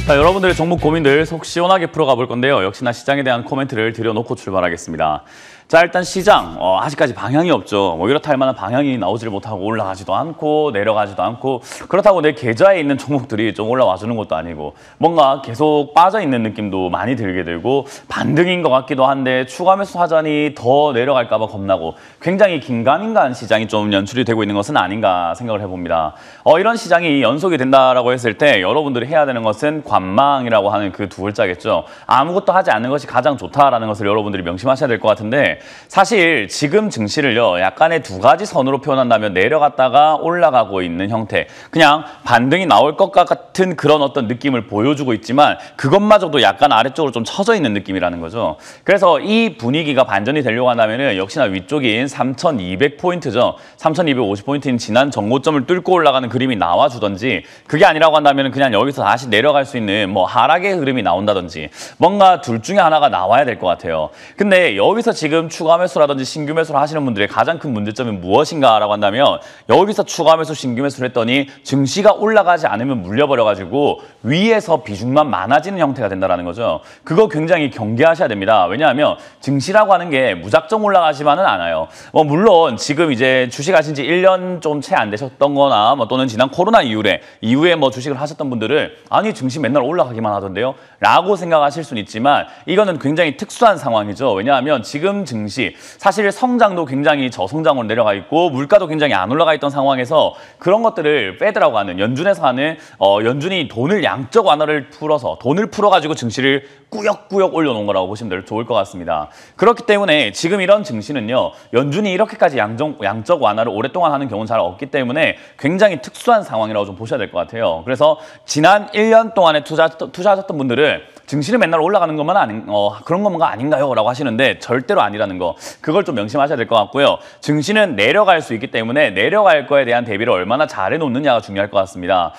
자, 여러분들의 종목 고민들 속 시원하게 풀어가 볼 건데요. 역시나 시장에 대한 코멘트를 드려놓고 출발하겠습니다. 자, 일단 시장 아직까지 방향이 없죠. 뭐 이렇다 할 만한 방향이 나오질 못하고 올라가지도 않고 내려가지도 않고, 그렇다고 내 계좌에 있는 종목들이 좀 올라와 주는 것도 아니고 뭔가 계속 빠져있는 느낌도 많이 들게 되고, 반등인 것 같기도 한데 추가 매수 하자니 더 내려갈까 봐 겁나고, 굉장히 긴가민가한 시장이 좀 연출이 되고 있는 것은 아닌가 생각을 해봅니다. 이런 시장이 연속이 된다라고 했을 때 여러분들이 해야 되는 것은 관망이라고 하는 그 두 글자겠죠. 아무것도 하지 않는 것이 가장 좋다라는 것을 여러분들이 명심하셔야 될 것 같은데, 사실 지금 증시를요, 약간의 두 가지 선으로 표현한다면 내려갔다가 올라가고 있는 형태, 그냥 반등이 나올 것 같은 그런 어떤 느낌을 보여주고 있지만 그것마저도 약간 아래쪽으로 좀 처져 있는 느낌이라는 거죠. 그래서 이 분위기가 반전이 되려고 한다면 역시나 위쪽인 3200포인트죠. 3250포인트인 지난 정고점을 뚫고 올라가는 그림이 나와주던지, 그게 아니라고 한다면 그냥 여기서 다시 내려갈 수 있는 뭐 하락의 흐름이 나온다든지, 뭔가 둘 중에 하나가 나와야 될 것 같아요. 근데 여기서 지금 추가 매수라든지 신규 매수를 하시는 분들의 가장 큰 문제점이 무엇인가라고 한다면, 여기서 추가 매수, 신규 매수를 했더니 증시가 올라가지 않으면 물려버려가지고 위에서 비중만 많아지는 형태가 된다는 거죠. 그거 굉장히 경계하셔야 됩니다. 왜냐하면 증시라고 하는 게 무작정 올라가지만은 않아요. 물론 지금 이제 주식하신 지 1년 좀 채 안 되셨던 거나 또는 지난 코로나 이후에 뭐 주식을 하셨던 분들을 아니 증시 맨날 올라가기만 하던데요? 라고 생각하실 수는 있지만, 이거는 굉장히 특수한 상황이죠. 왜냐하면 지금 증시 사실 성장도 굉장히 저성장으로 내려가 있고 물가도 굉장히 안 올라가 있던 상황에서 그런 것들을 페드라고 하는, 연준에서 하는 연준이 돈을 양적 완화를 풀어서 돈을 풀어가지고 증시를 꾸역꾸역 올려놓은 거라고 보시면 좋을 것 같습니다. 그렇기 때문에 지금 이런 증시는요, 연준이 이렇게까지 양적 완화를 오랫동안 하는 경우는 잘 없기 때문에 굉장히 특수한 상황이라고 좀 보셔야 될 것 같아요. 그래서 지난 1년 동안에 투자하셨던 분들은 증시는 맨날 올라가는 것만 그런 것만 아닌가요? 라고 하시는데 절대로 아니라는 거, 그걸 좀 명심하셔야 될 것 같고요. 증시는 내려갈 수 있기 때문에 내려갈 거에 대한 대비를 얼마나 잘해 놓느냐가 중요할 것 같습니다.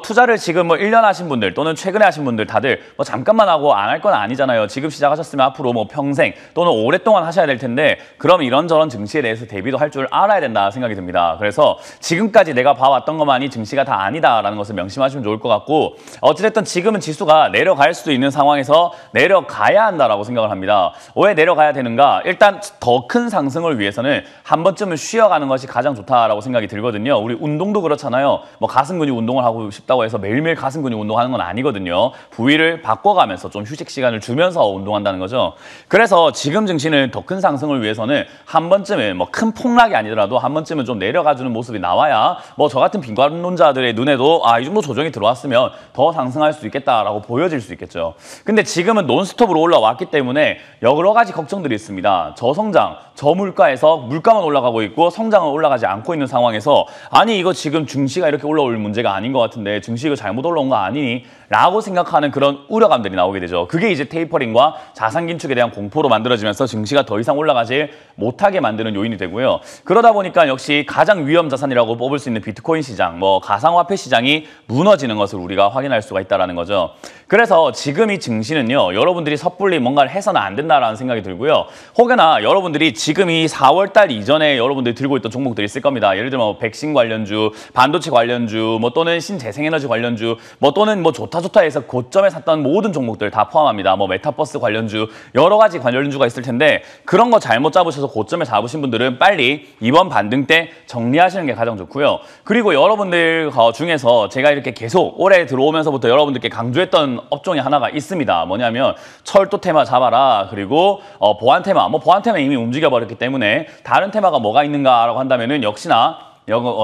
투자를 지금 1년 하신 분들 또는 최근에 하신 분들 다들 잠깐만 하고 안 할 건 아니잖아요. 지금 시작하셨으면 앞으로 평생 또는 오랫동안 하셔야 될 텐데, 그럼 이런저런 증시에 대해서 대비도 할 줄 알아야 된다 생각이 듭니다. 그래서 지금까지 내가 봐왔던 것만이 증시가 다 아니다라는 것을 명심하시면 좋을 것 같고, 어찌됐든 지금은 지수가 내려갈 수도 있는 상황에서 내려가야 한다라고 생각을 합니다. 왜 내려가야 되는가? 일단 더 큰 상승을 위해서는 한 번쯤은 쉬어가는 것이 가장 좋다라고 생각이 들거든요. 우리 운동도 그렇잖아요. 가슴 근육 운동을 하고 싶다고 해서 매일매일 가슴 근육 운동하는 건 아니거든요. 부위를 바꿔가면서 좀 휴식 시간을 주면서 운동한다는 거죠. 그래서 지금 증시는 더 큰 상승을 위해서는 한 번쯤은 큰 폭락이 아니더라도 한 번쯤은 좀 내려가주는 모습이 나와야 저 같은 빈관론자들의 눈에도 이 정도 조정이 들어왔으면 더 상승할 수 있겠다라고 보여질 수 있겠죠. 근데 지금은 논스톱으로 올라왔기 때문에 여러 가지 걱정들이 있습니다. 저성장, 저물가에서 물가만 올라가고 있고 성장은 올라가지 않고 있는 상황에서, 아니 이거 지금 증시가 이렇게 올라올 문제가 아닌 것 같은데 증시 이거 잘못 올라온 거 아니니? 라고 생각하는 그런 우려감들이 나오게 되죠. 그게 이제 테이퍼링과 자산 긴축에 대한 공포로 만들어지면서 증시가 더 이상 올라가지 못하게 만드는 요인이 되고요. 그러다 보니까 역시 가장 위험 자산이라고 뽑을 수 있는 비트코인 시장, 가상화폐 시장이 무너지는 것을 우리가 확인할 수가 있다는 거죠. 그래서 지금 이 증시는요, 여러분들이 섣불리 뭔가를 해서는 안 된다라는 생각이 들고요. 혹여나 여러분들이 지금 이 4월달 이전에 여러분들이 들고 있던 종목들이 있을 겁니다. 예를 들면 백신 관련주, 반도체 관련주, 또는 신재생에너지 관련주, 또는 좋다 해서 고점에 샀던 모든 종목들 다 포함합니다. 메타버스 관련주, 여러 가지 관련주가 있을 텐데, 그런 거 잘못 잡으셔서 고점에 잡으신 분들은 빨리 이번 반등 때 정리하시는 게 가장 좋고요. 그리고 여러분들 중에서 제가 이렇게 계속 올해 들어오면서부터 여러분들께 강조했던 업종이 하나가 있습니다. 뭐냐면 철도 테마 잡아라. 그리고 보안 테마, 보안 테마 이미 움직여버렸기 때문에 다른 테마가 뭐가 있는가라고 한다면은 역시나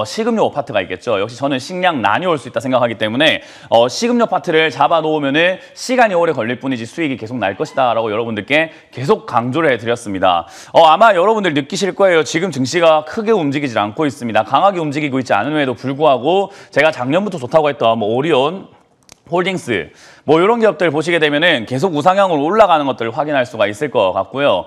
식음료 파트가 있겠죠. 역시 저는 식량난이 올 수 있다 생각하기 때문에 식음료 파트를 잡아놓으면은 시간이 오래 걸릴 뿐이지 수익이 계속 날 것이다 라고 여러분들께 계속 강조를 해드렸습니다. 아마 여러분들 느끼실 거예요. 지금 증시가 크게 움직이질 않고 있습니다. 강하게 움직이고 있지 않음에도 불구하고 제가 작년부터 좋다고 했던 오리온, 홀딩스, 이런 기업들 보시게 되면은 계속 우상향으로 올라가는 것들을 확인할 수가 있을 것 같고요.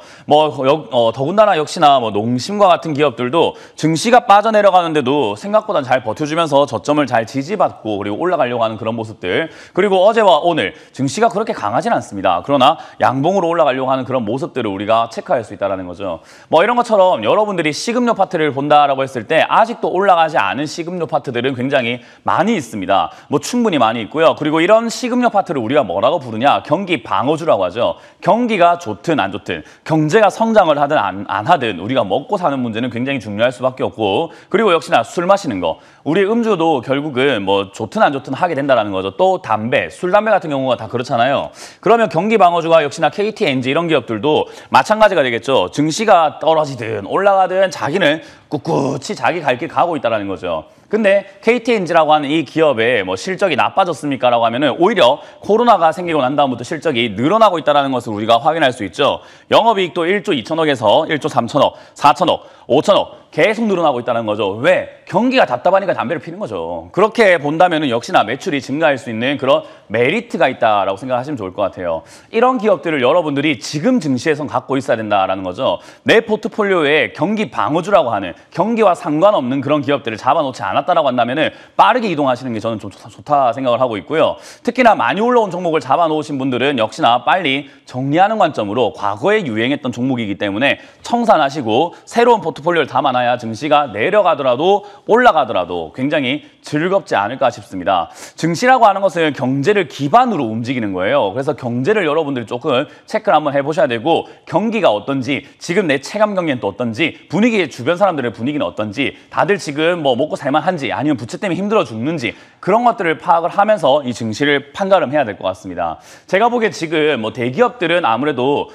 더군다나 역시나 농심과 같은 기업들도 증시가 빠져내려가는데도 생각보다 잘 버텨주면서 저점을 잘 지지받고 그리고 올라가려고 하는 그런 모습들. 그리고 어제와 오늘 증시가 그렇게 강하진 않습니다. 그러나 양봉으로 올라가려고 하는 그런 모습들을 우리가 체크할 수 있다는 거죠. 이런 것처럼 여러분들이 식음료 파트를 본다라고 했을 때 아직도 올라가지 않은 식음료 파트들은 굉장히 많이 있습니다. 충분히 많이 있고요. 그리고 그리고 이런 식음료 파트를 우리가 뭐라고 부르냐? 경기 방어주라고 하죠. 경기가 좋든 안 좋든 경제가 성장을 하든 안 하든 우리가 먹고 사는 문제는 굉장히 중요할 수밖에 없고 그리고 역시나 술 마시는 거. 우리 음주도 결국은 뭐 좋든 안 좋든 하게 된다는 거죠. 또 담배, 술, 담배 같은 경우가 다 그렇잖아요. 그러면 경기 방어주가 역시나 KT, NG 이런 기업들도 마찬가지가 되겠죠. 증시가 떨어지든 올라가든 자기는 꿋꿋이 자기 갈 길 가고 있다는 거죠. 근데 KTNG라고 하는 이 기업의 뭐 실적이 나빠졌습니까? 라고 하면은 오히려 코로나가 생기고 난 다음부터 실적이 늘어나고 있다는 것을 우리가 확인할 수 있죠. 영업이익도 1조 2천억에서 1조 3천억, 4천억, 5천억 계속 늘어나고 있다는 거죠. 왜? 경기가 답답하니까 담배를 피는 거죠. 그렇게 본다면은 역시나 매출이 증가할 수 있는 그런 메리트가 있다라고 생각하시면 좋을 것 같아요. 이런 기업들을 여러분들이 지금 증시에선 갖고 있어야 된다라는 거죠. 내 포트폴리오에 경기 방어주라고 하는 경기와 상관없는 그런 기업들을 잡아놓지 않았다라고 한다면은 빠르게 이동하시는 게 저는 좀 좋다 생각을 하고 있고요. 특히나 많이 올라온 종목을 잡아놓으신 분들은 역시나 빨리 정리하는 관점으로 과거에 유행했던 종목이기 때문에 청산하시고 새로운 포트폴리오를 담아놔야 증시가 내려가더라도 올라가더라도 굉장히 즐겁지 않을까 싶습니다. 증시라고 하는 것은 경제를 기반으로 움직이는 거예요. 그래서 경제를 여러분들이 조금 체크를 한번 해보셔야 되고 경기가 어떤지 지금 내 체감 경기는 또 어떤지 분위기 주변 사람들의 분위기는 어떤지 다들 지금 뭐 먹고 살만한지 아니면 부채 때문에 힘들어 죽는지 그런 것들을 파악을 하면서 이 증시를 판가름해야 될 것 같습니다. 제가 보기에 지금 뭐 대기업들은 아무래도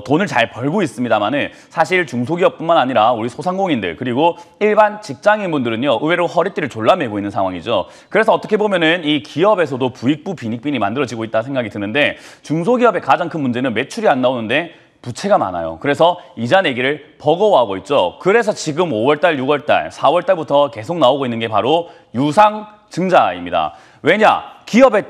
돈을 잘 벌고 있습니다만은 사실 중소기업뿐만 아니라 우리 소상공인들 그리고 일반 직장인분들은요 의외로 허리띠를 졸라매고 있는 상황이죠. 그래서 어떻게 보면은 이 기업에서도 부익부 빈익빈이 만들어지고 있다 생각이 드는데 중소기업의 가장 큰 문제는 매출이 안 나오는데 부채가 많아요. 그래서 이자 내기를 버거워하고 있죠. 그래서 지금 5월달, 6월달, 4월달부터 계속 나오고 있는 게 바로 유상증자입니다. 왜냐? 기업에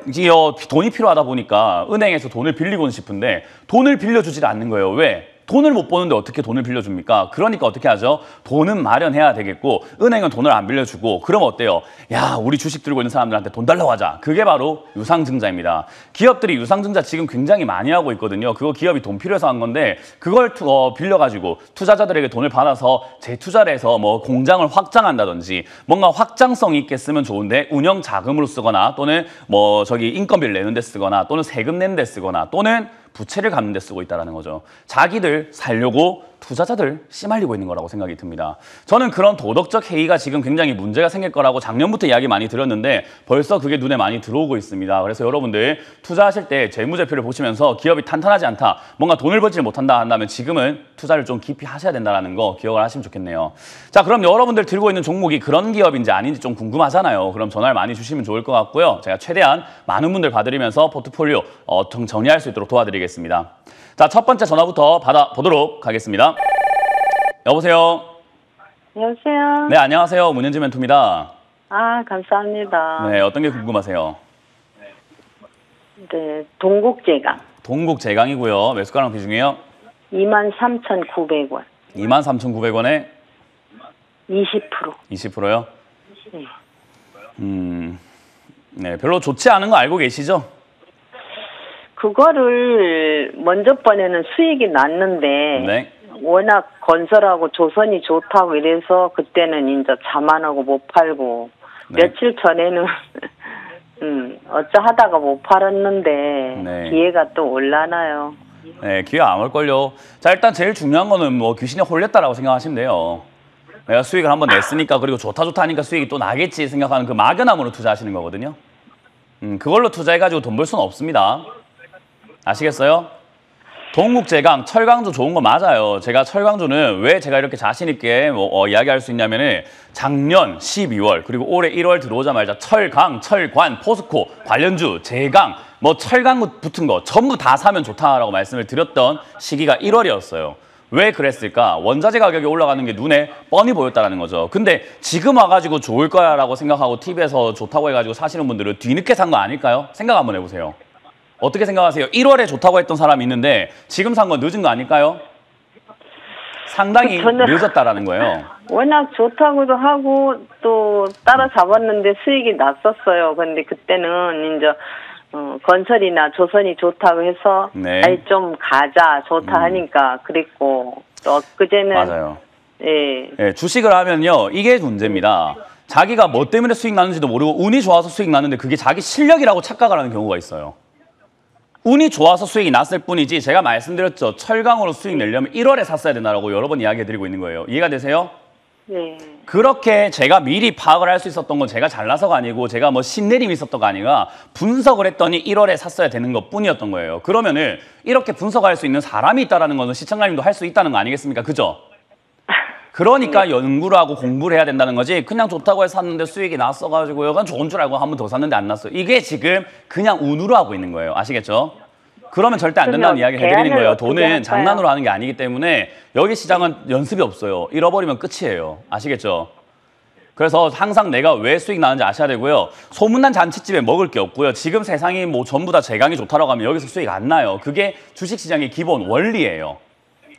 돈이 필요하다 보니까 은행에서 돈을 빌리고는 싶은데 돈을 빌려주질 않는 거예요. 왜? 돈을 못 버는데 어떻게 돈을 빌려줍니까? 그러니까 어떻게 하죠? 돈은 마련해야 되겠고 은행은 돈을 안 빌려주고 그럼 어때요? 야, 우리 주식 들고 있는 사람들한테 돈 달라고 하자. 그게 바로 유상증자입니다. 기업들이 유상증자 지금 굉장히 많이 하고 있거든요. 그거 기업이 돈 필요해서 한 건데 그걸 빌려가지고 투자자들에게 돈을 받아서 재투자를 해서 뭐 공장을 확장한다든지 뭔가 확장성 있게 쓰면 좋은데 운영 자금으로 쓰거나 또는 뭐 인건비를 내는 데 쓰거나 또는 세금 내는 데 쓰거나 또는 부채를 갚는 데 쓰고 있다는 거죠. 자기들 살려고 투자자들 씨말리고 있는 거라고 생각이 듭니다. 저는 그런 도덕적 해이가 지금 굉장히 문제가 생길 거라고 작년부터 이야기 많이 드렸는데 벌써 그게 눈에 많이 들어오고 있습니다. 그래서 여러분들 투자하실 때 재무제표를 보시면서 기업이 탄탄하지 않다, 뭔가 돈을 벌지 못한다 한다면 지금은 투자를 좀 깊이 하셔야 된다는 거 기억을 하시면 좋겠네요. 자, 그럼 여러분들 들고 있는 종목이 그런 기업인지 아닌지 좀 궁금하잖아요. 그럼 전화를 많이 주시면 좋을 것 같고요. 제가 최대한 많은 분들 봐드리면서 포트폴리오 정리할 수 있도록 도와드리겠습니다. 자, 첫 번째 전화부터 받아보도록 하겠습니다. 여보세요? 여보세요? 네, 안녕하세요. 문현지 멘토입니다. 아, 감사합니다. 네, 어떤 게 궁금하세요? 네, 동국제강. 동국제강이고요. 매수가랑 비중이요? 23,900원. 23,900원에 20%. 20%요? 네. 네, 별로 좋지 않은 거 알고 계시죠? 그거를 먼저 번에는 수익이 났는데 네. 워낙 건설하고 조선이 좋다고 이래서 그때는 이제 자만하고 못 팔고 네. 며칠 전에는 어쩌 하다가 못 팔았는데 네. 기회가 또 올라나요. 네, 기회 안 올걸요. 자, 일단 제일 중요한 거는 뭐 귀신에 홀렸다라고 생각하시면 돼요. 내가 수익을 한번 냈으니까 그리고 좋다 하니까 수익이 또 나겠지 생각하는 그 막연함으로 투자하시는 거거든요. 그걸로 투자해가지고 돈 벌 수는 없습니다. 아시겠어요? 동국제강, 철강주 좋은 거 맞아요. 제가 철강주는 왜 제가 이렇게 자신 있게 이야기할 수 있냐면은 작년 12월 그리고 올해 1월 들어오자마자 철강, 철관, 포스코, 관련주, 제강, 뭐 철강 붙은 거 전부 다 사면 좋다라고 말씀을 드렸던 시기가 1월이었어요. 왜 그랬을까? 원자재 가격이 올라가는 게 눈에 뻔히 보였다는 거죠. 근데 지금 와가지고 좋을 거야라고 생각하고 TV에서 좋다고 해가지고 사시는 분들은 뒤늦게 산 거 아닐까요? 생각 한번 해보세요. 어떻게 생각하세요? 1월에 좋다고 했던 사람이 있는데 지금 산 건 늦은 거 아닐까요? 상당히 늦었다라는 거예요. 워낙 좋다고도 하고 또 따라잡았는데 수익이 났었어요. 근데 그때는 이제 건설이나 조선이 좋다고 해서 네. 아이 좀 가자 좋다 하니까 그랬고 또 엊그제는 맞아요. 예. 네, 주식을 하면요 이게 문제입니다. 자기가 뭐 때문에 수익 나는지도 모르고 운이 좋아서 수익 나는데 그게 자기 실력이라고 착각을 하는 경우가 있어요. 운이 좋아서 수익이 났을 뿐이지 제가 말씀드렸죠. 철강으로 수익 내려면 1월에 샀어야 된다고 여러 번 이야기해드리고 있는 거예요. 이해가 되세요? 네. 그렇게 제가 미리 파악을 할 수 있었던 건 제가 잘나서가 아니고 제가 뭐 신내림이 있었던가 아니라 분석을 했더니 1월에 샀어야 되는 것 뿐이었던 거예요. 그러면은 이렇게 분석할 수 있는 사람이 있다는 거는 시청자님도 할 수 있다는 거 아니겠습니까? 그죠? 그러니까 연구를 하고 공부를 해야 된다는 거지 그냥 좋다고 해서 샀는데 수익이 났어가지고 약간 좋은 줄 알고 한 번 더 샀는데 안 났어요. 이게 지금 그냥 운으로 하고 있는 거예요. 아시겠죠? 그러면 절대 안 된다는 이야기 해드리는 거예요. 돈은 장난으로 하는 게 아니기 때문에 여기 시장은 연습이 없어요. 잃어버리면 끝이에요. 아시겠죠? 그래서 항상 내가 왜 수익 나는지 아셔야 되고요. 소문난 잔치집에 먹을 게 없고요. 지금 세상이 뭐 전부 다 제강이 좋다라고 하면 여기서 수익 안 나요. 그게 주식시장의 기본 원리예요.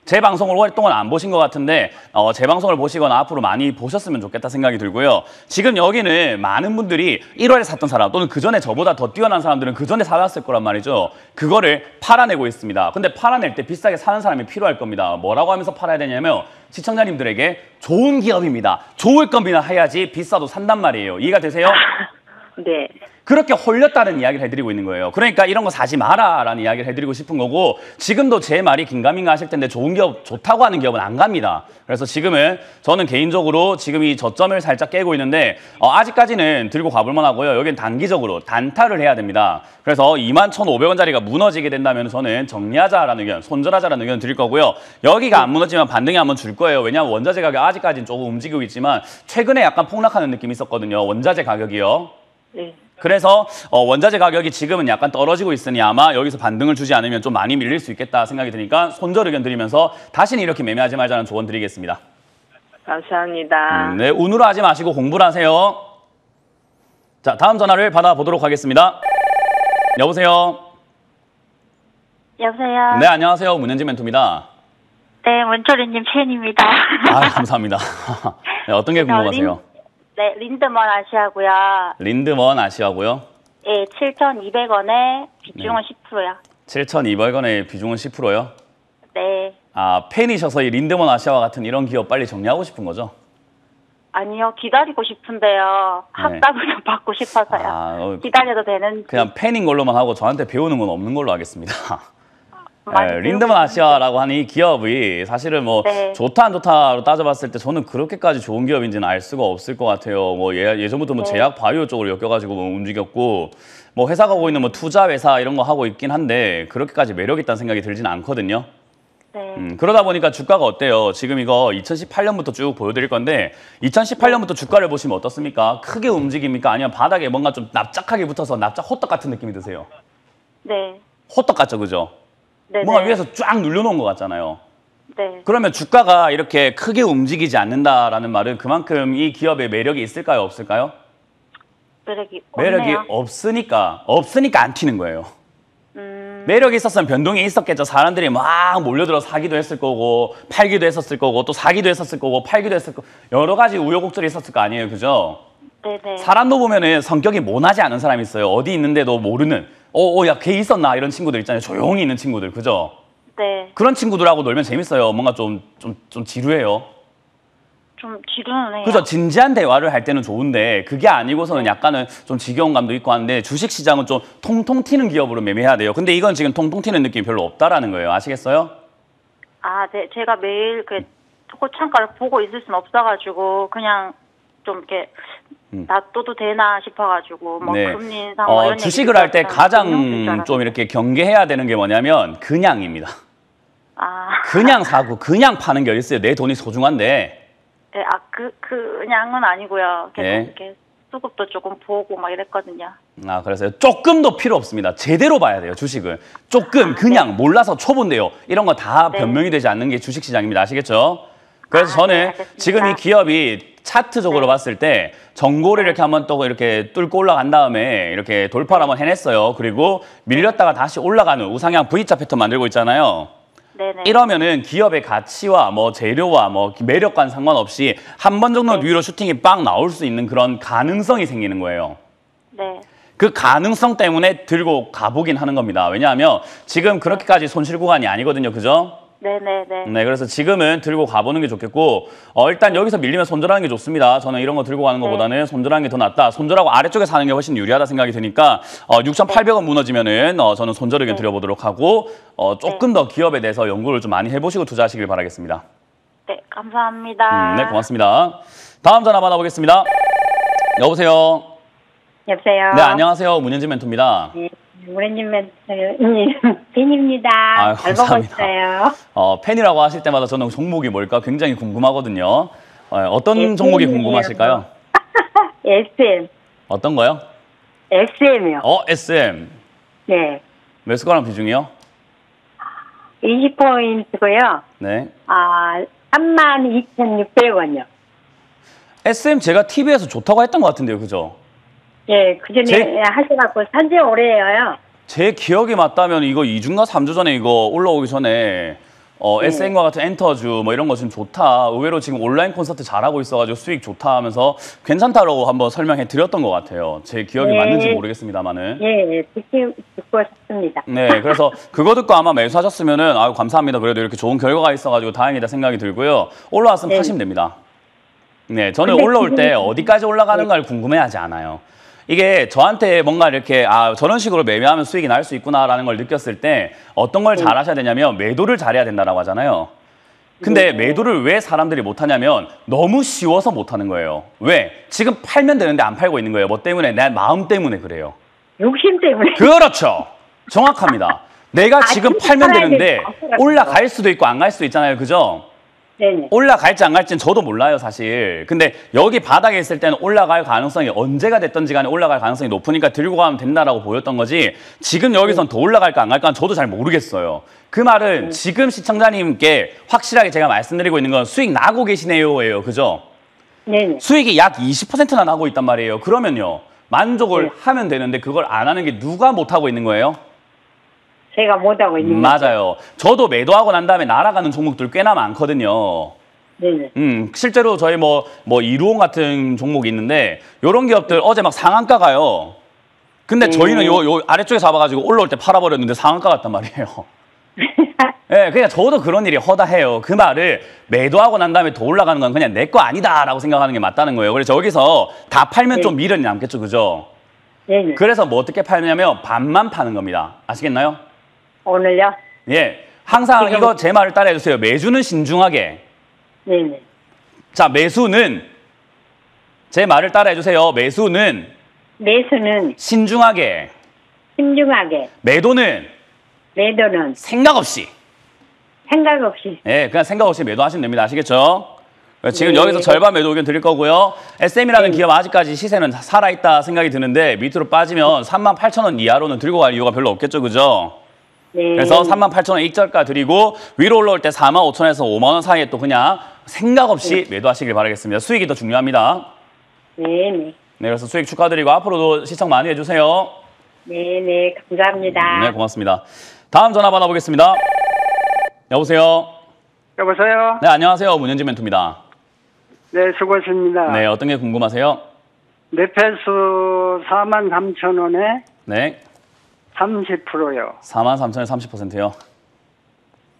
제 방송을 오랫동안 안 보신 것 같은데 제 방송을 보시거나 앞으로 많이 보셨으면 좋겠다 생각이 들고요. 지금 여기는 많은 분들이 1월에 샀던 사람 또는 그전에 저보다 더 뛰어난 사람들은 그전에 사놨을 거란 말이죠. 그거를 팔아내고 있습니다. 근데 팔아낼 때 비싸게 사는 사람이 필요할 겁니다. 뭐라고 하면서 팔아야 되냐면 시청자님들에게 좋은 기업입니다. 좋을 겁니다 해야지 비싸도 산단 말이에요. 이해가 되세요? 네. 그렇게 홀렸다는 이야기를 해드리고 있는 거예요. 그러니까 이런 거 사지 마라라는 이야기를 해드리고 싶은 거고 지금도 제 말이 긴가민가 하실 텐데 좋은 기업, 좋다고 하는 기업은 안 갑니다. 그래서 지금은 저는 개인적으로 지금 이 저점을 살짝 깨고 있는데 아직까지는 들고 가볼 만하고요. 여긴 단기적으로 단타를 해야 됩니다. 그래서 21,500원짜리가 무너지게 된다면 저는 정리하자라는 의견, 손절하자라는 의견 드릴 거고요. 여기가 안 무너지면 반등이 한번 줄 거예요. 왜냐하면 원자재 가격 아직까지는 조금 움직이고 있지만 최근에 약간 폭락하는 느낌이 있었거든요. 원자재 가격이요. 네. 그래서 원자재 가격이 지금은 약간 떨어지고 있으니 아마 여기서 반등을 주지 않으면 좀 많이 밀릴 수 있겠다 생각이 드니까 손절 의견 드리면서 다시는 이렇게 매매하지 말자는 조언 드리겠습니다. 감사합니다. 네, 운으로 하지 마시고 공부를 하세요. 자, 다음 전화를 받아보도록 하겠습니다. 여보세요? 여보세요? 네, 안녕하세요. 문현진 멘토입니다. 네, 문초리님 팬입니다. 아, 감사합니다. 네, 어떤 게 궁금하세요? 네, 린드먼 아시아고요. 린드먼 아시아고요. 예, 7,200원에 비중은 10%요. 7,200원에 비중은 10%요? 네. 아, 팬이셔서 이 린드먼 아시아와 같은 이런 기업 빨리 정리하고 싶은 거죠? 아니요, 기다리고 싶은데요. 학답을 좀 받고 싶어서요. 기다려도 되는지. 그냥 팬인 걸로만 하고 저한테 배우는 건 없는 걸로 하겠습니다. 네, 린드먼 아시아라고 하는 이 기업이 사실은 뭐 좋다 안 좋다로 따져봤을 때 저는 그렇게까지 좋은 기업인지는 알 수가 없을 것 같아요. 뭐 예전부터 뭐 제약 바이오 쪽으로 엮여가지고 뭐 움직였고 뭐 회사가 하고 있는 뭐 투자 회사 이런 거 하고 있긴 한데 그렇게까지 매력 있다는 생각이 들지는 않거든요. 네. 그러다 보니까 주가가 어때요? 지금 이거 2018년부터 쭉 보여드릴 건데 2018년부터 주가를 보시면 어떻습니까? 크게 움직입니까? 아니면 바닥에 뭔가 좀 납작하게 붙어서 납작 호떡 같은 느낌이 드세요? 네. 호떡 같죠, 그죠? 네네. 뭔가 위에서 쫙 눌려놓은 것 같잖아요. 네. 그러면 주가가 이렇게 크게 움직이지 않는다라는 말은 그만큼 이 기업에 매력이 있을까요, 없을까요? 매력이 없네요. 매력이 없으니까 안 튀는 거예요. 매력이 있었으면 변동이 있었겠죠. 사람들이 막 몰려들어 사기도 했을 거고 팔기도 했었을 거고 또 사기도 했었을 거고 팔기도 했을 거고 여러 가지 우여곡절이 있었을 거 아니에요, 그죠? 네네. 사람도 보면은 성격이 모나지 않은 사람이 있어요. 어디 있는데도 모르는 야, 걔 있었나 이런 친구들 있잖아요. 조용히 있는 친구들, 그죠? 네. 그런 친구들하고 놀면 재밌어요. 뭔가 좀 지루해요. 좀 지루해요. 그죠? 진지한 대화를 할 때는 좋은데 그게 아니고서는 약간은 좀 지겨운 감도 있고 하는데 주식시장은 좀 통통 튀는 기업으로 매매해야 돼요. 근데 이건 지금 통통 튀는 느낌이 별로 없다라는 거예요. 아시겠어요? 아, 네. 제가 매일 그 호창가를 보고 있을 순 없어가지고 그냥 좀 이렇게 놔둬도 되나 싶어가지고 뭐 네. 금리 인상 뭐 이런 주식을 할 때 가장 좀 이렇게 경계해야 되는 게 뭐냐면 그냥입니다. 그냥 사고 그냥 파는 게 어디 있어요. 내 돈이 소중한데. 네, 그냥은 아니고요. 계속 네. 이렇게 수급도 조금 보고 막 이랬거든요. 그래서 조금도 필요 없습니다. 제대로 봐야 돼요, 주식을. 조금 그냥 몰라서 초보인데요. 이런 거 다 변명이 되지 않는 게 주식시장입니다. 아시겠죠? 그래서 저는 지금 이 기업이 차트적으로 봤을 때 정고를 이렇게 한번 또 이렇게 뚫고 올라간 다음에 이렇게 돌파를 한번 해냈어요. 그리고 밀렸다가 다시 올라가는 우상향 V자 패턴 만들고 있잖아요. 네네. 이러면은 기업의 가치와 뭐 재료와 뭐 매력과는 상관없이 한 번 정도 위로 슈팅이 빵 나올 수 있는 그런 가능성이 생기는 거예요. 네. 그 가능성 때문에 들고 가보긴 하는 겁니다. 왜냐하면 지금 그렇게까지 손실 구간이 아니거든요. 그죠? 네네네. 네, 그래서 지금은 들고 가보는 게 좋겠고, 일단 여기서 밀리면 손절하는 게 좋습니다. 저는 이런 거 들고 가는 것보다는 손절하는 게 더 낫다. 손절하고 아래쪽에 사는 게 훨씬 유리하다 생각이 드니까, 6,800원 무너지면은, 저는 손절 의견 드려보도록 하고, 조금 더 기업에 대해서 연구를 좀 많이 해보시고 투자하시길 바라겠습니다. 네, 감사합니다. 네, 고맙습니다. 다음 전화 받아보겠습니다. 여보세요. 여보세요. 네, 안녕하세요. 문현진 멘토입니다. 네, 문현진 멘토님 팬입니다. 아유, 잘 보고 감사합니다. 있어요. 팬이라고 하실 때마다 저는 종목이 뭘까 굉장히 궁금하거든요. 어떤 SM 종목이 이에요. 궁금하실까요? SM, 어떤 거요? SM이요. SM. 네, 매수가랑 비중이요? 20포인트고요. 네. 32,600원이요. SM 제가 TV에서 좋다고 했던 것 같은데요, 그죠? 예, 그 전에 하셔갖고 산지 오래예요. 제 기억이 맞다면 이거 2주인가 3주 전에 이거 올라오기 전에 SM과 같은 엔터주 뭐 이런 거 지금 좋다. 의외로 지금 온라인 콘서트 잘하고 있어가지고 수익 좋다 하면서 괜찮다라고 한번 설명해 드렸던 것 같아요. 제 기억이 네. 맞는지 모르겠습니다만은. 예, 듣고 싶습니다. 네, 그래서 그거 듣고 아마 매수하셨으면은 아유 감사합니다. 그래도 이렇게 좋은 결과가 있어가지고 다행이다 생각이 들고요. 올라왔으면 네. 파시면 됩니다. 네, 저는 근데 올라올 때 지금- 어디까지 올라가는가를 궁금해하지 않아요. 이게 저한테 뭔가 이렇게 저런 식으로 매매하면 수익이 날 수 있구나라는 걸 느꼈을 때 어떤 걸 잘 하셔야 되냐면 매도를 잘해야 된다라고 하잖아요. 근데 매도를 왜 사람들이 못하냐면 너무 쉬워서 못하는 거예요. 왜? 지금 팔면 되는데 안 팔고 있는 거예요. 뭐 때문에? 내 마음 때문에 그래요. 욕심 때문에. 그렇죠. 정확합니다. 내가 지금 진짜 팔면 팔아야 되는데 되는데 안 팔아요. 올라갈 수도 있고 안 갈 수도 있잖아요. 그죠? 네네. 올라갈지 안 갈지는 저도 몰라요, 사실. 근데 여기 바닥에 있을 때는 올라갈 가능성이 언제가 됐든지 간에 올라갈 가능성이 높으니까 들고 가면 된다라고 보였던 거지 지금 여기선 더 올라갈까 안 갈까는 저도 잘 모르겠어요. 그 말은 지금 시청자님께 확실하게 제가 말씀드리고 있는 건 수익 나고 계시네요예요. 그죠? 네네. 수익이 약 20%나 나고 있단 말이에요. 그러면요. 만족을 하면 되는데 그걸 안 하는 게 누가 못하고 있는 거예요? 제가 못하고 있는 맞아요. 저도 매도하고 난 다음에 날아가는 종목들 꽤나 많거든요. 네네. 실제로 저희 이루온 같은 종목이 있는데 이런 기업들 어제 막 상한가 가요. 근데 저희는 요 아래쪽에 잡아가지고 올라올 때 팔아버렸는데 상한가 갔단 말이에요. 예, 그냥 저도 그런 일이 허다해요. 그 말을 매도하고 난 다음에 더 올라가는 건 그냥 내 거 아니다라고 생각하는 게 맞다는 거예요. 그래서 여기서 다 팔면 좀 미련이 남겠죠, 그죠? 네네. 그래서 뭐 어떻게 팔냐면 반만 파는 겁니다. 아시겠나요? 오늘요? 예, 항상 지금- 이거 제 말을 따라해 주세요. 매주는 신중하게. 네네. 자, 매수는 제 말을 따라해 주세요. 매수는 매수는 신중하게, 신중하게, 매도는 매도는 생각 없이. 생각 없이. 예, 그냥 생각 없이 매도하시면 됩니다. 아시겠죠? 지금 네. 여기서 절반 매도 의견 드릴 거고요. SM이라는 기업 아직까지 시세는 살아있다 생각이 드는데 밑으로 빠지면 38,000원 이하로는 들고 갈 이유가 별로 없겠죠, 그죠? 네. 그래서 38,000원 익절가 드리고 위로 올라올 때 45,000원에서 5만 원 사이에 또 그냥 생각 없이 매도하시길 바라겠습니다. 수익이 더 중요합니다. 네네. 네, 그래서 수익 축하드리고 앞으로도 시청 많이 해주세요. 네네. 감사합니다. 네, 고맙습니다. 다음 전화 받아보겠습니다. 여보세요. 여보세요? 네, 안녕하세요. 문현진 멘토입니다. 네, 수고하십니다. 네, 어떤 게 궁금하세요? 네페스 43,000원에 네, 30%요. 43,000에 30%요.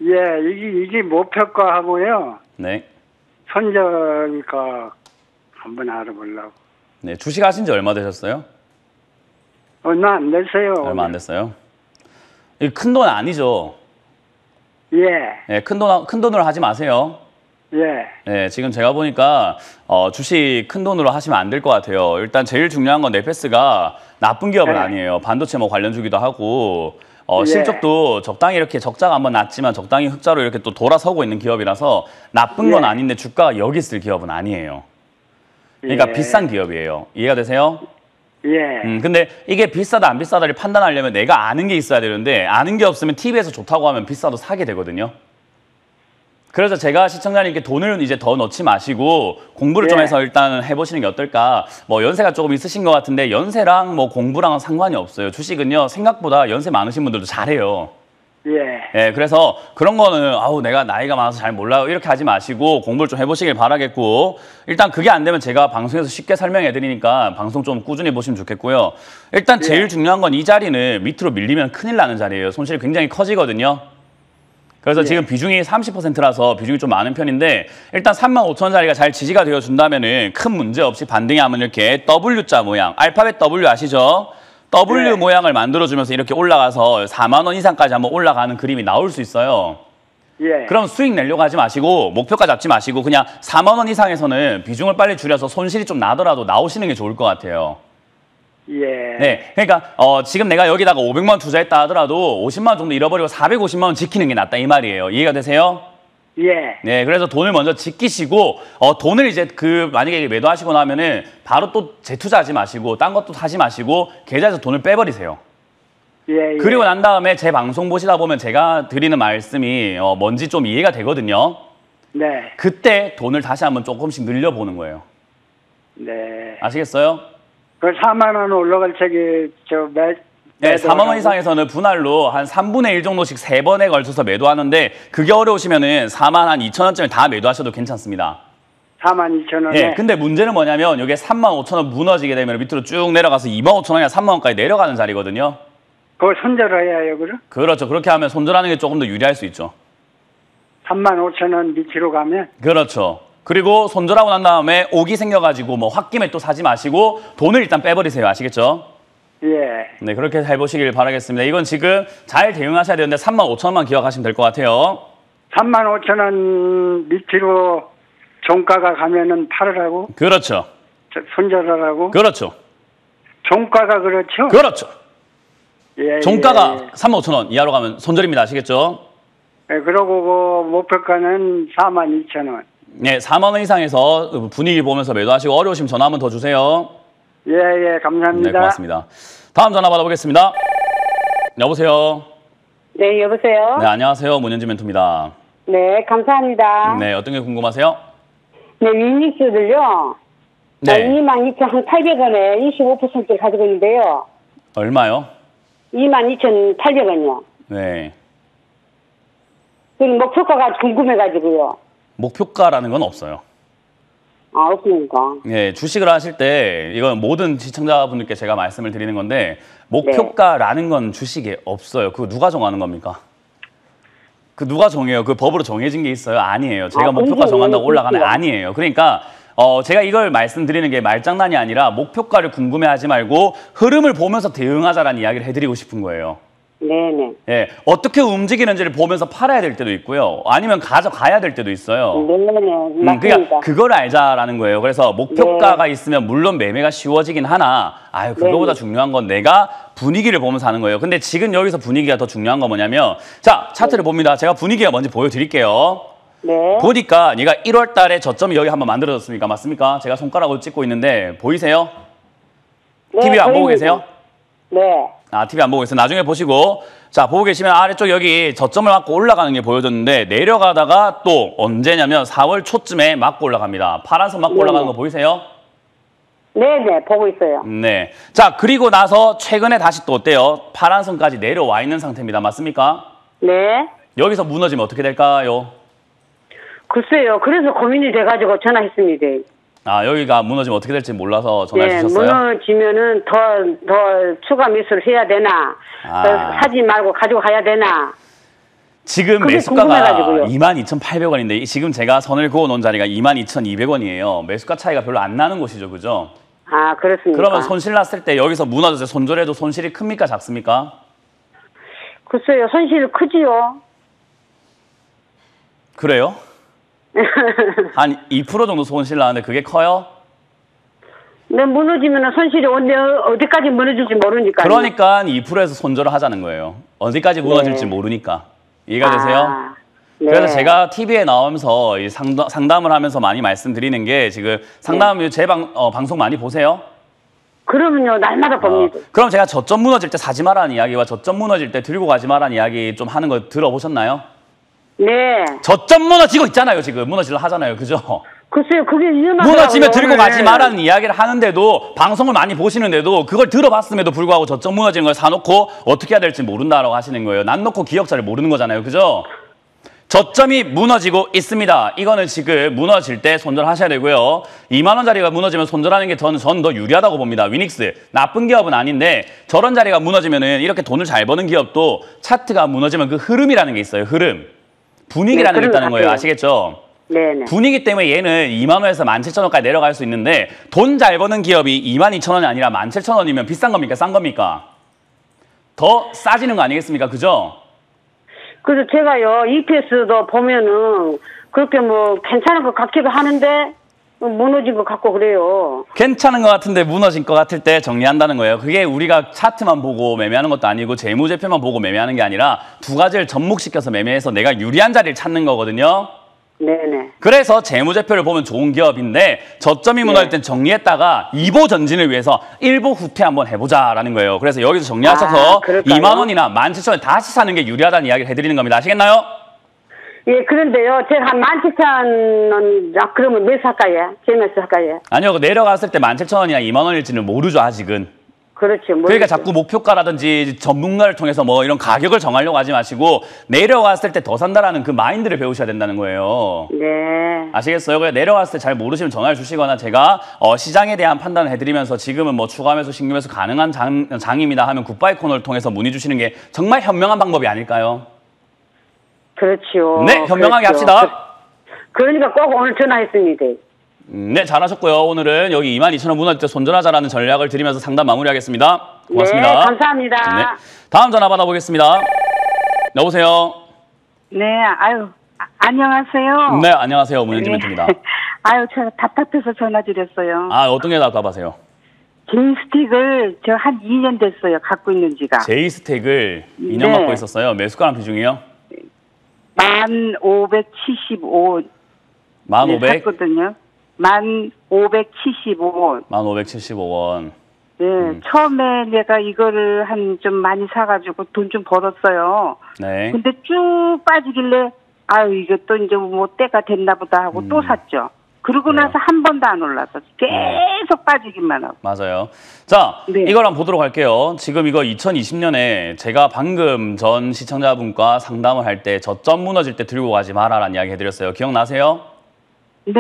예, 이게 목표가 하고요. 네. 손절가 한번 알아보려고. 네, 주식 하신 지 얼마 되셨어요? 얼마 안 됐어요. 얼마 안 됐어요. 이 큰 돈 아니죠? 예, 네, 큰 돈으로 하지 마세요. 예, 네, 지금 제가 보니까 주식 큰 돈으로 하시면 안 될 것 같아요. 일단 제일 중요한 건 네페스가 나쁜 기업은 네. 아니에요. 반도체 뭐 관련주기도 하고 예. 실적도 적당히 이렇게 적자가 한번 났지만 적당히 흑자로 이렇게 또 돌아서고 있는 기업이라서 나쁜 건 예. 아닌데 주가가 여기 있을 기업은 아니에요. 그러니까 예. 비싼 기업이에요. 이해가 되세요? 예, 근데 이게 비싸다 안 비싸다를 판단하려면 내가 아는 게 있어야 되는데 아는 게 없으면 TV에서 좋다고 하면 비싸도 사게 되거든요. 그래서 제가 시청자님께 돈을 이제 더 넣지 마시고 공부를 좀 예. 해서 일단 해보시는 게 어떨까. 뭐 연세가 조금 있으신 것 같은데 연세랑 뭐 공부랑은 상관이 없어요. 주식은요 생각보다 연세 많으신 분들도 잘해요. 예, 예, 그래서 그런 거는 아우 내가 나이가 많아서 잘 몰라요 이렇게 하지 마시고 공부를 좀 해보시길 바라겠고 일단 그게 안 되면 제가 방송에서 쉽게 설명해 드리니까 방송 좀 꾸준히 보시면 좋겠고요. 일단 제일 중요한 건 이 자리는 밑으로 밀리면 큰일 나는 자리예요. 손실이 굉장히 커지거든요. 그래서 예. 지금 비중이 30%라서 비중이 좀 많은 편인데 일단 35,000원짜리가 잘 지지가 되어준다면은 큰 문제 없이 반등이 하면 이렇게 W자 모양, 알파벳 W 아시죠? W 네. 모양을 만들어주면서 이렇게 올라가서 4만 원 이상까지 한번 올라가는 그림이 나올 수 있어요. 예. 그럼 수익 내려고 하지 마시고 목표가 잡지 마시고 그냥 4만 원 이상에서는 비중을 빨리 줄여서 손실이 좀 나더라도 나오시는 게 좋을 것 같아요. 예. 네, 그러니까 지금 내가 여기다가 500만 원 투자했다 하더라도 50만 원 정도 잃어버리고 450만 원 지키는 게 낫다 이 말이에요. 이해가 되세요? 예. 네, 그래서 돈을 먼저 지키시고 돈을 이제 만약에 매도하시고 나면은 바로 또 재투자하지 마시고 딴 것도 사지 마시고 계좌에서 돈을 빼버리세요. 예. 그리고 난 다음에 제 방송 보시다 보면 제가 드리는 말씀이 뭔지 좀 이해가 되거든요. 네. 그때 돈을 다시 한번 조금씩 늘려보는 거예요. 네. 아시겠어요? 그 4만 원 올라갈 적이 네, 4만 원 이상에서는 분할로 한 3분의 1 정도씩 3번에 걸쳐서 매도하는데 그게 어려우시면은 4만 한 2천 원쯤에 다 매도하셔도 괜찮습니다. 4만 2천 원에. 네, 근데 문제는 뭐냐면 이게 3만 5천 원 무너지게 되면 밑으로 쭉 내려가서 2만 5천 원이나 3만 원까지 내려가는 자리거든요. 그걸 손절해야 해요, 그럼? 그렇죠. 그렇게 하면 손절하는 게 조금 더 유리할 수 있죠. 3만 5천 원 밑으로 가면? 그렇죠. 그리고 손절하고 난 다음에 옥이 생겨가지고 뭐 홧김에 또 사지 마시고 돈을 일단 빼버리세요. 아시겠죠? 예. 네, 그렇게 해보시길 바라겠습니다. 이건 지금 잘 대응하셔야 되는데 3만 5천 원만 기억하시면 될 것 같아요. 3만 5천 원 밑으로 종가가 가면은 팔으라고? 그렇죠. 손절하라고? 그렇죠. 종가가 그렇죠? 그렇죠. 예, 종가가 예. 3만 5천 원 이하로 가면 손절입니다. 아시겠죠? 예, 그러고 그 목표가는 4만 2천 원. 네, 4만 원 이상에서 분위기 보면서 매도하시고 어려우시면 전화 한번 더 주세요. 예, 예, 감사합니다. 네, 고맙습니다. 다음 전화 받아보겠습니다. 여보세요. 네, 여보세요? 네, 안녕하세요. 문현지 멘토입니다. 네, 감사합니다. 네, 어떤 게 궁금하세요? 네, 윈닉스들요. 네. 22,800원에 25%를 가지고 있는데요. 얼마요? 22,800원이요. 네. 그리고 목표가가 궁금해가지고요. 목표가라는 건 없어요. 아, 없습니까? 네, 주식을 하실 때 이건 모든 시청자분들께 제가 말씀을 드리는 건데 목표가라는 건 주식에 없어요. 그거 누가 정하는 겁니까? 그 누가 정해요? 그 법으로 정해진 게 있어요? 아니에요. 제가 목표가 정한다고 올라가는 게 아니에요. 그러니까 제가 이걸 말씀드리는 게 말장난이 아니라 목표가를 궁금해하지 말고 흐름을 보면서 대응하자라는 이야기를 해드리고 싶은 거예요. 네네. 예, 어떻게 움직이는지를 보면서 팔아야 될 때도 있고요. 아니면 가져가야 될 때도 있어요. 네네. 맞습니다. 그러니까 그걸 알자라는 거예요. 그래서 목표가가 있으면 물론 매매가 쉬워지긴 하나 그거보다 중요한 건 내가 분위기를 보면서 하는 거예요. 근데 지금 여기서 분위기가 더 중요한 건 뭐냐면 자, 차트를 봅니다. 제가 분위기가 뭔지 보여드릴게요. 네. 보니까 얘가 1월 달에 저점이 여기 한번 만들어졌습니까? 맞습니까? 제가 손가락으로 찍고 있는데 보이세요? 네, TV 안 보고 보입니다. 계세요? 네. TV 안 보고 있어요. 나중에 보시고 자, 보고 계시면 아래쪽 여기 저점을 맞고 올라가는 게 보여졌는데 내려가다가 또 언제냐면 4월 초쯤에 맞고 올라갑니다. 파란선 맞고 올라가는 거 보이세요? 네네. 보고 있어요. 네. 자, 그리고 나서 최근에 다시 또 어때요? 파란선까지 내려와 있는 상태입니다. 맞습니까? 네. 여기서 무너지면 어떻게 될까요? 글쎄요. 그래서 고민이 돼가지고 전화했습니다. 여기가 무너지면 어떻게 될지 몰라서 전화해 네, 주셨어요? 무너지면은 더 추가 매수를 해야 되나? 사지 말고 가지고 가야 되나? 지금 그게 매수가가 궁금해가지고요. 22,800원인데 지금 제가 선을 그어 놓은 자리가 22,200원이에요. 매수가 차이가 별로 안 나는 곳이죠. 그죠? 아, 그렇습니까? 그러면 손실 났을 때 여기서 무너져서 손절해도 손실이 큽니까? 작습니까? 글쎄요. 손실 크지요? 그래요? 한 2% 정도 손실 나는데 그게 커요? 네, 무너지면 손실이 어디까지 무너질지 모르니까요. 그러니까 2%에서 손절을 하자는 거예요. 어디까지 무너질지 모르니까. 이해가 되세요? 네. 그래서 제가 TV에 나오면서 이 상담을 하면서 많이 말씀드리는 게 지금 상담 제 방송 많이 보세요? 그러면요. 날마다 봅니다. 그럼 제가 저점 무너질 때 사지 말라는 이야기와 저점 무너질 때 들고 가지 말라는 이야기 좀 하는 거 들어보셨나요? 네. 저점 무너지고 있잖아요. 지금 무너지려 하잖아요. 그죠? 글쎄요. 그게 위험하다고요. 무너지면 들고 가지 말라는 이야기를 하는데도 방송을 많이 보시는데도 그걸 들어봤음에도 불구하고 저점 무너지는 걸 사놓고 어떻게 해야 될지 모른다라고 하시는 거예요. 난 놓고 기억자를 모르는 거잖아요. 그죠? 저점이 무너지고 있습니다. 이거는 지금 무너질 때 손절하셔야 되고요. 2만 원짜리가 무너지면 손절하는 게 저는 더 유리하다고 봅니다. 위닉스 나쁜 기업은 아닌데 저런 자리가 무너지면은 이렇게 돈을 잘 버는 기업도 차트가 무너지면 그 흐름이라는 게 있어요. 흐름. 분위기라는 게 그런 것 있다는 거예요. 같아요. 아시겠죠? 네네. 분위기 때문에 얘는 2만 원에서 17,000원까지 내려갈 수 있는데 돈 잘 버는 기업이 22,000원이 아니라 17,000원이면 비싼 겁니까? 싼 겁니까? 더 싸지는 거 아니겠습니까? 그죠? 그래서 제가요, EPS도 보면은 그렇게 뭐 괜찮은 것 같기도 하는데 무너진 것 같고 그래요. 괜찮은 것 같은데 무너진 것 같을 때 정리한다는 거예요. 그게 우리가 차트만 보고 매매하는 것도 아니고 재무제표만 보고 매매하는 게 아니라 두 가지를 접목시켜서 매매해서 내가 유리한 자리를 찾는 거거든요. 네네. 그래서 재무제표를 보면 좋은 기업인데 저점이 무너질 땐 정리했다가 2보 전진을 위해서 1보 후퇴 한번 해보자라는 거예요. 그래서 여기서 정리하셔서 그럴까요? 2만 원이나 17,000원 다시 사는 게 유리하다는 이야기를 해드리는 겁니다. 아시겠나요? 예, 그런데요, 제가 한 17,000원, 그러면 몇 살까요? 제몇 살까요? 아니요. 내려갔을 때 17,000원이나 2만 원일지는 모르죠, 아직은. 그렇죠. 그러니까 자꾸 목표가라든지 전문가를 통해서 뭐 이런 가격을 정하려고 하지 마시고 내려갔을 때 더 산다라는 그 마인드를 배우셔야 된다는 거예요. 네. 아시겠어요? 그냥 내려갔을 때 잘 모르시면 전화를 주시거나 제가 시장에 대한 판단을 해드리면서 지금은 뭐 추가 매수, 신규 매수 가능한 장입니다 하면 굿바이 코너를 통해서 문의 주시는 게 정말 현명한 방법이 아닐까요? 그렇죠. 네, 현명하게 그렇죠. 합시다. 그러니까 꼭 오늘 전화했습니다. 네, 잘하셨고요. 오늘은 여기 22,000원 무너질 때 손절하자라는 전략을 드리면서 상담 마무리하겠습니다. 고맙습니다. 네, 감사합니다. 네, 다음 전화 받아보겠습니다. 여보세요? 네, 아유, 안녕하세요. 네, 안녕하세요. 문현지 멘토입니다. 아유, 제가 답답해서 전화드렸어요. 아, 어떤 게 답답하세요? 제이스틱을 저 한 2년 됐어요, 갖고 있는 지가. 제이스택을 2년 네. 갖고 있었어요. 매수가랑 비중이요? 1575. 1,500? 네, 샀거든요. 1575. 1,575원. 네, 처음에 내가 이거를 좀 많이 사가지고 돈 좀 벌었어요. 네. 근데 쭉 빠지길래, 아유, 이것도 이제 뭐 때가 됐나 보다 하고 또 샀죠. 그러고 그래요. 나서 한 번도 안 올라서 계속 빠지기만 하고. 맞아요. 자, 네. 이걸 한번 보도록 할게요. 지금 이거 2020년에 제가 방금 전 시청자분과 상담을 할 때 저점 무너질 때 들고 가지 마라라는 이야기 해드렸어요. 기억나세요? 네.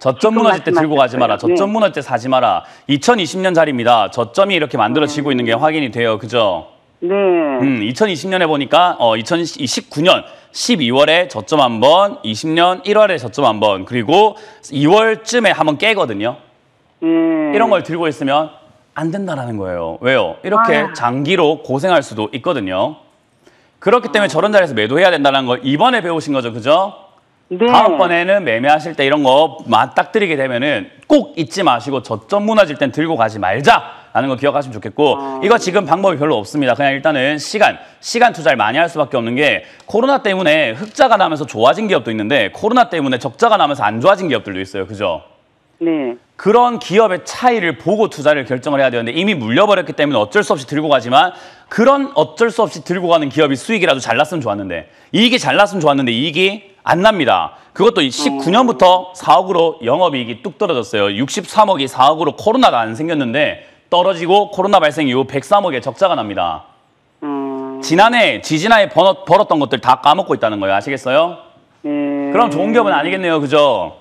저점 지금 무너질 때 들고 가지 마라. 말씀하셨어요. 저점 무너질 때 사지 마라. 2020년짜리입니다. 저점이 이렇게 만들어지고 있는 게 확인이 돼요. 그죠? 네. 2020년에 보니까 2019년 12월에 저점 한 번, 20년 1월에 저점 한 번, 그리고 2월쯤에 한번 깨거든요. 이런 걸 들고 있으면 안 된다라는 거예요. 왜요? 이렇게 장기로 고생할 수도 있거든요. 그렇기 때문에 저런 자리에서 매도해야 된다는 걸 이번에 배우신 거죠. 그죠? 네. 다음번에는 매매하실 때 이런 거 맞닥뜨리게 되면은 꼭 잊지 마시고 저점 무너질 땐 들고 가지 말자라는 거 기억하시면 좋겠고 이거 지금 방법이 별로 없습니다. 그냥 일단은 시간 투자를 많이 할 수밖에 없는 게 코로나 때문에 흑자가 나면서 좋아진 기업도 있는데 코로나 때문에 적자가 나면서 안 좋아진 기업들도 있어요. 그죠? 네. 그런 기업의 차이를 보고 투자를 결정을 해야 되는데 이미 물려버렸기 때문에 어쩔 수 없이 들고 가지만 그런 어쩔 수 없이 들고 가는 기업이 수익이라도 잘 났으면 좋았는데 이익이 잘 났으면 좋았는데 이익이 안 납니다. 그것도 19년부터 4억으로 영업이익이 뚝 떨어졌어요. 63억이 4억으로 코로나가 안 생겼는데 떨어지고 코로나 발생 이후 103억의 적자가 납니다. 지지난해 벌었던 것들 다 까먹고 있다는 거예요. 아시겠어요? 그럼 좋은 기업은 아니겠네요. 그죠?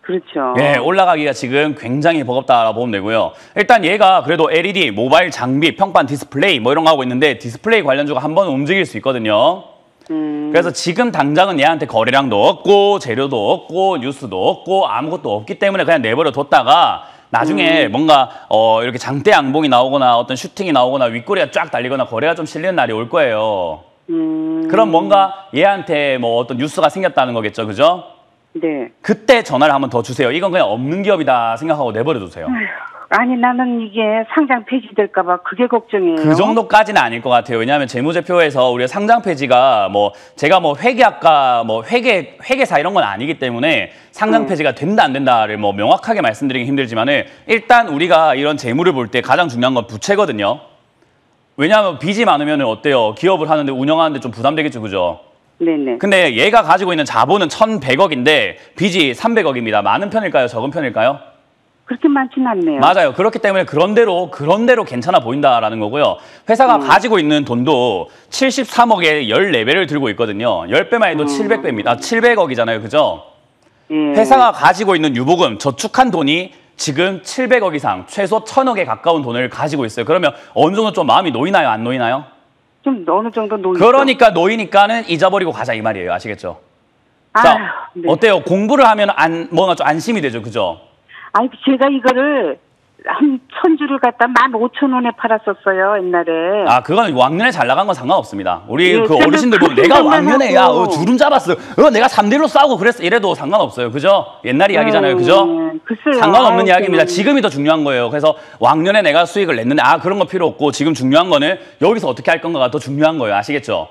그렇죠. 예, 올라가기가 지금 굉장히 버겁다라고 보면 되고요. 일단 얘가 그래도 LED, 모바일 장비, 평판 디스플레이 뭐 이런 거 하고 있는데 디스플레이 관련주가 한 번 움직일 수 있거든요. 그래서 지금 당장은 얘한테 거래량도 없고 재료도 없고 뉴스도 없고 아무것도 없기 때문에 그냥 내버려 뒀다가 나중에 뭔가 이렇게 장대 양봉이 나오거나 어떤 슈팅이 나오거나 윗꼬리가 쫙 달리거나 거래가 좀 실리는 날이 올 거예요. 그럼 뭔가 얘한테 뭐 어떤 뉴스가 생겼다는 거겠죠. 그죠? 네. 그때 전화를 한번 더 주세요. 이건 그냥 없는 기업이다 생각하고 내버려 두세요. 아니, 나는 이게 상장 폐지될까 봐 그게 걱정이에요. 그 정도까지는 아닐 것 같아요. 왜냐하면 재무제표에서 우리가 상장 폐지가 뭐 제가 뭐 회계학과 뭐 회계사 이런 건 아니기 때문에 상장 폐지가 된다 안 된다를 뭐 명확하게 말씀드리기 힘들지만은 일단 우리가 이런 재무를 볼 때 가장 중요한 건 부채거든요. 왜냐하면 빚이 많으면 어때요? 기업을 하는데 운영하는데 좀 부담되겠죠, 그죠? 네네. 근데 얘가 가지고 있는 자본은 1,100억인데 빚이 300억입니다. 많은 편일까요? 적은 편일까요? 그렇게 많지는 않네요. 맞아요. 그렇기 때문에 그런 대로 괜찮아 보인다라는 거고요. 회사가 가지고 있는 돈도 73억에 14배를 들고 있거든요. 10배만 해도 700배입니다. 700억이잖아요. 그죠? 회사가 가지고 있는 유보금, 저축한 돈이 지금 700억 이상, 최소 1,000억에 가까운 돈을 가지고 있어요. 그러면 어느 정도 좀 마음이 놓이나요? 안 놓이나요? 좀 어느 정도 놓이죠. 그러니까 놓이니까는 잊어버리고 가자 이 말이에요. 아시겠죠? 자, 아유, 네. 어때요? 공부를 하면 뭔가 좀 안심이 되죠, 그죠? 아이, 제가 이거를 한 천주를 갖다 15,000원에 팔았었어요, 옛날에. 아, 그건 왕년에 잘 나간 건 상관없습니다. 우리 예, 그 저는 어르신들 보면 그렇게 내가 왕년에 야, 생각하고. 주름 잡았어. 내가 3대1로 싸우고 그랬어. 이래도 상관없어요. 그죠? 옛날 이야기잖아요. 그죠? 글쎄요. 상관없는 아유, 이야기입니다. 저는. 지금이 더 중요한 거예요. 그래서 왕년에 내가 수익을 냈는데 그런 거 필요 없고 지금 중요한 거는 여기서 어떻게 할 건가가 더 중요한 거예요. 아시겠죠?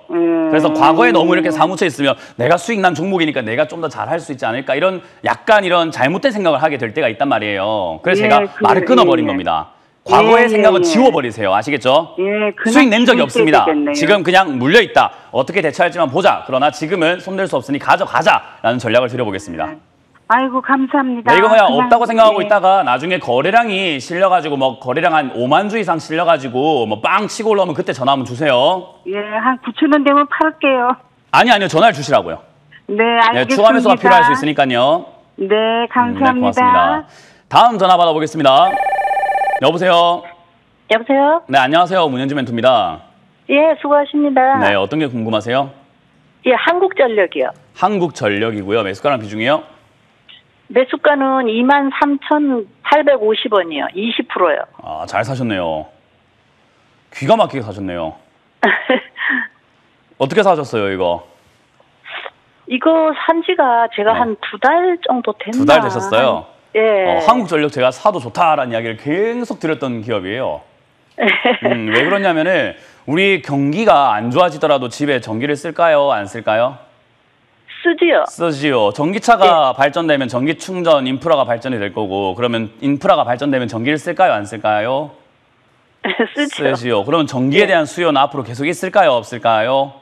그래서 과거에 너무 이렇게 사무쳐 있으면 내가 수익 난 종목이니까 내가 좀 더 잘할 수 있지 않을까 이런 약간 이런 잘못된 생각을 하게 될 때가 있단 말이에요. 그래서 예, 제가 말을 끊어버린 예. 겁니다. 과거의 예, 생각은 예. 지워버리세요. 아시겠죠? 예, 그날 수익 낸 적이 지울 때 없습니다. 되겠네요. 지금 그냥 물려있다. 어떻게 대처할지만 보자. 그러나 지금은 손댈 수 없으니 가져가자라는 전략을 드려보겠습니다. 아이고, 감사합니다. 네, 이거 그냥 없다고 생각하고 예. 있다가 나중에 거래량이 실려가지고 뭐 거래량 한 5만 주 이상 실려가지고 뭐 빵 치고 올라오면 그때 전화 한번 주세요. 예, 한 9,000원 되면 팔을게요. 아니요. 전화를 주시라고요. 네, 알겠습니다. 네, 추가 매수가 필요할 수 있으니까요. 네, 네, 감사합니다. 고맙습니다. 다음 전화 받아보겠습니다. 여보세요? 여보세요? 네, 안녕하세요. 문현주 멘토입니다. 예, 수고하십니다. 네, 어떤 게 궁금하세요? 예, 한국전력이요. 한국전력이고요. 매수가랑 비중이요? 매수가는 23,850원이요. 20%요. 아, 잘 사셨네요. 귀가 막히게 사셨네요. 어떻게 사셨어요, 이거? 이거 산 지가 제가 네. 한 2달 정도 됐나? 2달 되셨어요? 예. 한국전력 제가 사도 좋다라는 이야기를 계속 드렸던 기업이에요. 왜 그러냐면은 우리 경기가 안 좋아지더라도 집에 전기를 쓸까요? 안 쓸까요? 쓰지요. 쓰지요. 전기차가 발전되면 전기 충전 인프라가 발전이 될 거고 그러면 인프라가 발전되면 전기를 쓸까요? 안 쓸까요? 쓰지요. 쓰지요. 그러면 전기에 대한 수요는 앞으로 계속 있을까요? 없을까요?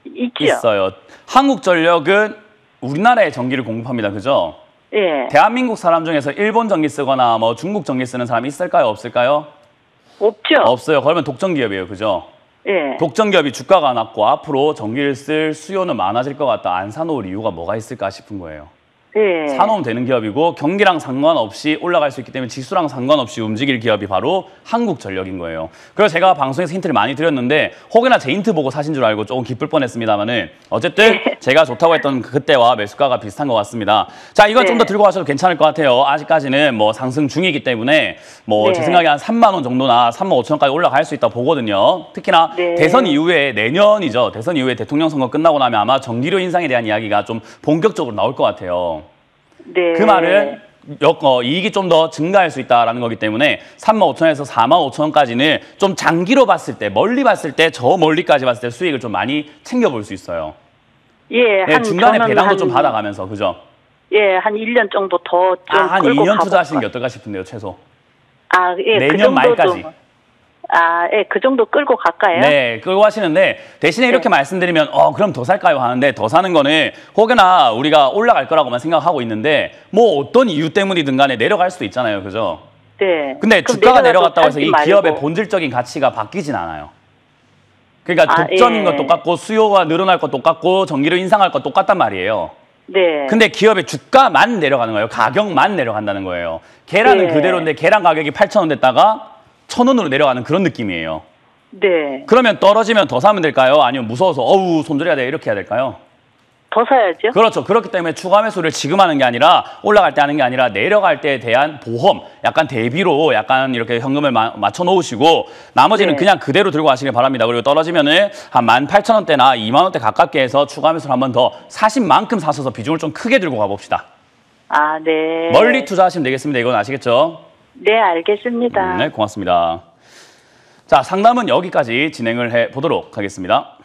있지요. 있어요. 한국전력은 우리나라에 전기를 공급합니다. 그죠? 예. 대한민국 사람 중에서 일본 전기 쓰거나 뭐 중국 전기 쓰는 사람이 있을까요? 없을까요? 없죠. 없어요. 그러면 독점기업이에요. 그죠? 예. 독점기업이 주가가 낮고 앞으로 전기를 쓸 수요는 많아질 것 같다. 안 사놓을 이유가 뭐가 있을까 싶은 거예요. 예. 사놓으면 되는 기업이고 경기랑 상관없이 올라갈 수 있기 때문에 지수랑 상관없이 움직일 기업이 바로 한국전력인 거예요. 그래서 제가 방송에서 힌트를 많이 드렸는데 혹여나 제 힌트 보고 사신 줄 알고 조금 기쁠 뻔했습니다만은 어쨌든 제가 좋다고 했던 그때와 매수가가 비슷한 것 같습니다. 자, 이건 좀 더 들고 가셔도 괜찮을 것 같아요. 아직까지는 뭐 상승 중이기 때문에 뭐 제 생각에 한 3만 원 정도나 3만 5천 원까지 올라갈 수 있다 보거든요. 특히나 대선 이후에 내년이죠. 대선 이후에 대통령 선거 끝나고 나면 아마 전기료 인상에 대한 이야기가 좀 본격적으로 나올 것 같아요. 네. 그 말은 이익이 좀 더 증가할 수 있다는 거기 때문에 3만 5천원에서 4만 5천 원까지는 좀 장기로 봤을 때, 멀리 봤을 때, 저 멀리까지 봤을 때 수익을 좀 많이 챙겨볼 수 있어요. 예. 네, 중간에 배당도 좀 받아가면서, 그죠? 예, 한 1년 정도 더 좀 한 끌고 2년 투자하시는 게 가볼까. 어떨까 싶은데요, 최소. 아, 예. 내년 말까지. 예, 그 정도 끌고 갈까요? 네, 그거 하시는데 대신에 이렇게 말씀드리면 그럼 더 살까요? 하는데 더 사는 거는 혹여나 우리가 올라갈 거라고만 생각하고 있는데 뭐 어떤 이유 때문이든 간에 내려갈 수도 있잖아요. 그죠? 네. 근데 그럼 주가가 내려가도 내려갔다고 해서 이 팔지 기업의 말고. 본질적인 가치가 바뀌진 않아요. 그러니까 아, 독점인 예. 건 똑같고 수요가 늘어날 건 똑같고 전기료 인상할 건 똑같단 말이에요. 네. 근데 기업의 주가만 내려가는 거예요. 가격만 내려간다는 거예요. 계란은 네. 그대로인데 계란 가격이 8,000원 됐다가 1,000원으로 내려가는 그런 느낌이에요. 네. 그러면 떨어지면 더 사면 될까요? 아니면 무서워서 손절해야 돼 이렇게 해야 될까요? 더 사야죠. 그렇죠. 그렇기 때문에 추가 매수를 지금 하는 게 아니라 올라갈 때 하는 게 아니라 내려갈 때에 대한 보험, 약간 대비로 약간 이렇게 현금을 맞춰 놓으시고 나머지는 네. 그냥 그대로 들고 가시길 바랍니다. 그리고 떨어지면은 한 18,000원대나 2만 원대 가깝게 해서 추가 매수를 한 번 더 사신 만큼 사셔서 비중을 좀 크게 들고 가봅시다. 아, 네. 멀리 투자하시면 되겠습니다. 이건 아시겠죠? 네, 알겠습니다. 네, 고맙습니다. 자, 상담은 여기까지 진행을 해 보도록 하겠습니다.